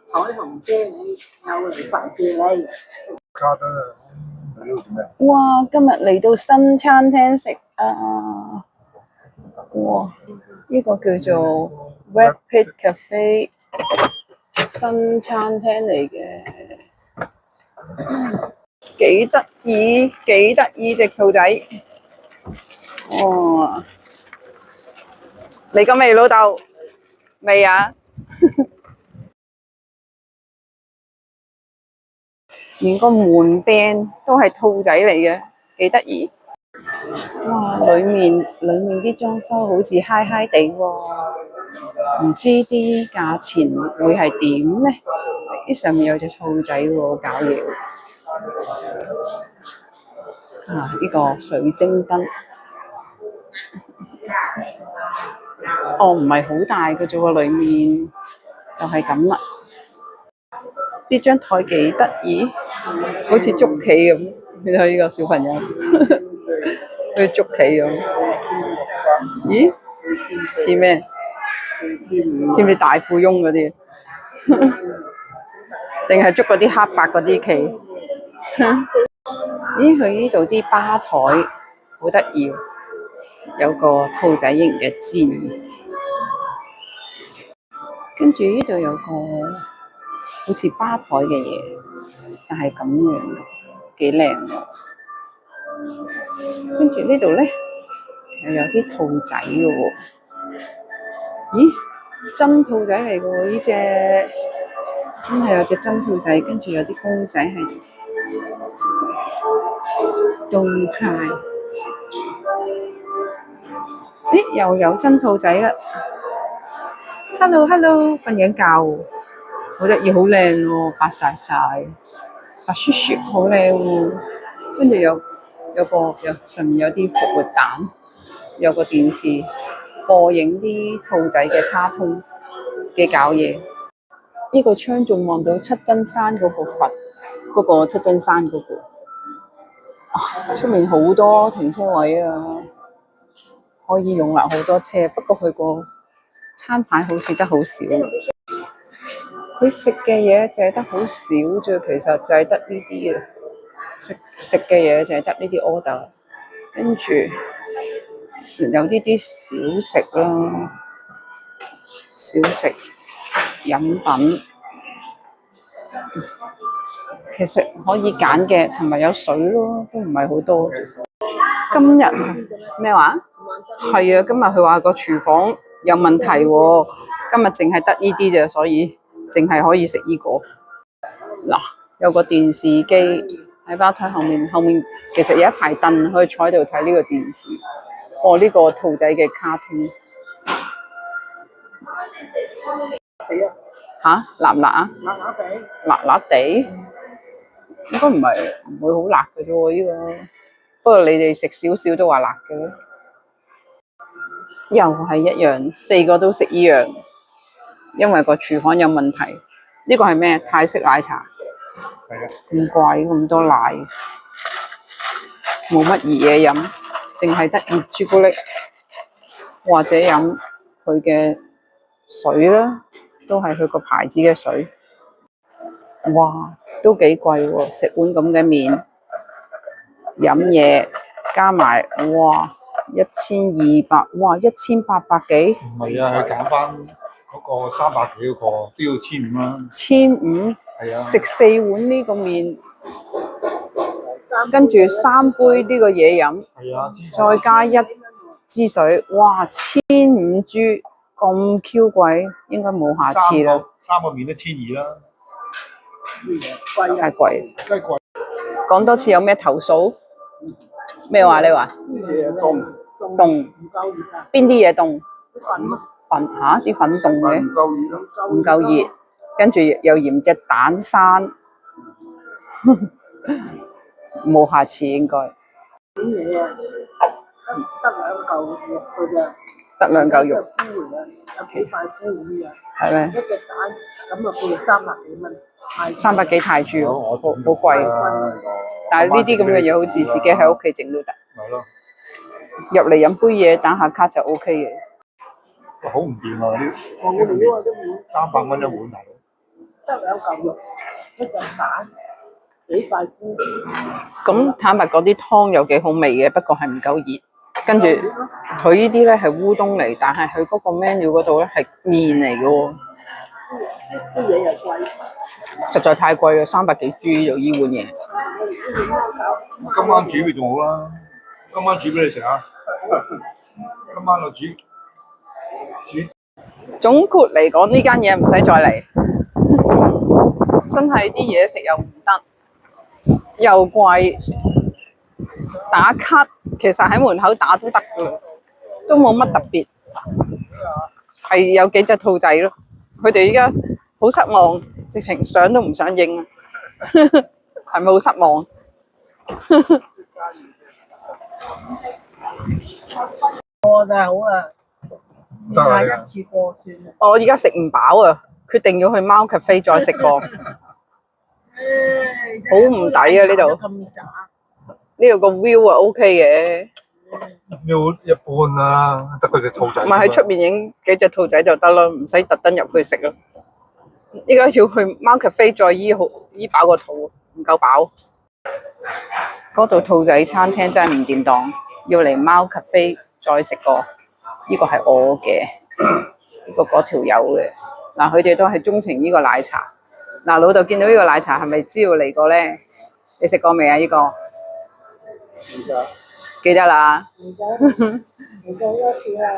彩虹姐你有嚟煩住你。加得啦，你呢度做咩？哇！今日嚟到新餐廳食啊！哇！呢、個叫做 Rapid Cafe 新餐廳嚟嘅，幾得意，幾得意隻兔仔。哇！嚟過未，老豆？未啊？連個門柄都係兔仔嚟嘅，幾得意。哇！裡面啲裝修好似嗨嗨地喎，唔知啲價錢會係點咧？呢上面有隻兔仔喎，搞嘢喎。啊！呢個水晶燈，哦，唔係好大嘅啫喎，裡面就係咁啦。呢張台幾得意，好似捉棋咁。你睇呢個小朋友，好似捉棋咁。咦？似咩？似唔似大富翁嗰啲？定係捉嗰啲黑白嗰啲棋？咦？佢呢度啲吧台好得意，有個兔仔型嘅箭，跟住呢度有個好似吧台嘅嘢，但係咁樣幾靚喎。跟住呢度咧又有啲兔仔嘅喎。咦？真兔仔嚟嘅喎，呢隻真係有隻真兔仔，跟住有啲公仔係動態。咦？又有真兔仔啦 ！Hello， 瞓緊覺喎，好得意，好靚喎，白晒晒，白雪雪，好靚喎。跟住有上面有啲復活蛋，有個電視播映啲兔仔嘅卡通嘅搞嘢。呢個窗仲望到七真山嗰個佛，嗰個七真山嗰個。出面好多停車位啊，可以容納好多車。不過佢個餐牌好似得好少，佢食嘅嘢淨係得好少啫。其實就係得呢啲嘅食嘅嘢，就係得呢啲 order。跟住有呢啲小食啦，小食飲品。其實可以揀嘅，同埋有水咯，都唔係好多。今日咩話？係啊，今日佢話個廚房有問題喎，今日淨係得呢啲啫，所以淨係可以食呢個。嗱，有個電視機喺吧台後面其實有一排凳可以坐喺度睇呢個電視。哦，呢個兔仔嘅卡通。吓？辣唔辣啊？辣辣地。辣辣地。應該唔會好辣嘅啫喎，呢個。不過你哋食少少都話辣嘅，又係一樣，四個都食呢樣，因為個廚房有問題。呢個係咩？泰式奶茶。係啊。咁貴，咁多奶，冇乜嘢飲，淨係得熱朱古力，或者飲佢嘅水啦，都係佢個牌子嘅水。哇！都幾貴喎，食碗咁嘅麵，飲嘢加埋，哇，1200，哇，1800幾？唔係啊，佢減翻嗰個300幾嗰個都要1500啦。1500？係啊。食4碗呢個麵，跟住3杯呢個嘢飲，係啊，再加1支水，哇，1500咁 Q 貴，應該冇下次啦。三個麵都1200啦。太貴。真係貴。講多次有咩投訴？咩話？你話？凍。邊啲嘢凍？粉嚇，啲粉凍嘅。唔夠熱。跟住又嫌隻蛋生，冇下次應該。嘢啊，得兩嚿肉嘅啫。得2嚿肉。有幾塊烏魚啊？係咩？一隻蛋咁啊，配300幾蚊。300幾泰銖，好貴。但係呢啲咁嘅嘢，好似自己喺屋企整都得。係咯。入嚟飲杯嘢，打下卡就 OK 嘅。好唔掂啊！啲冇料啊，都冇。300蚊一碗大佬。得兩嚿肉，一陣蛋，幾塊菇。咁坦白講，啲湯有幾好味嘅，不過係唔夠熱。跟住佢呢啲咧係烏冬嚟，但係佢嗰個 menu 嗰度咧係麵嚟嘅喎。啲嘢又貴。實在太貴啦，300幾豬就呢碗嘢。今晚煮咪仲好啦，今晚煮俾你食啊！今晚我煮。總括嚟講，呢間嘢唔使再嚟，真係啲嘢食又唔得，又貴，打卡其實喺門口打都得噶啦，都冇乜特別，係有幾隻兔仔咯。佢哋依家好失望，直情相都唔想影啊，係咪好失望？我就係好啦，試下一次過算啦。我依家食唔飽啊，決定要去貓 cafe 再食過。好唔抵啊呢度，咁渣。呢度個 view 啊 OK 嘅，要一般啦，得佢隻兔仔。咪喺出面影幾隻兔仔就得啦，唔使特登入去食咯。依家要去貓 cafe 再醫飽個肚，唔夠飽。嗰度兔仔餐廳真係唔掂當，要嚟貓 cafe 再食過。呢個係我嘅，呢個嗰條友嘅。嗱，佢哋都係鍾情呢個奶茶。嗱，老豆見到呢個奶茶係咪知道嚟過咧？你食過未啊？呢個記得啦。唔該，唔該多次啦。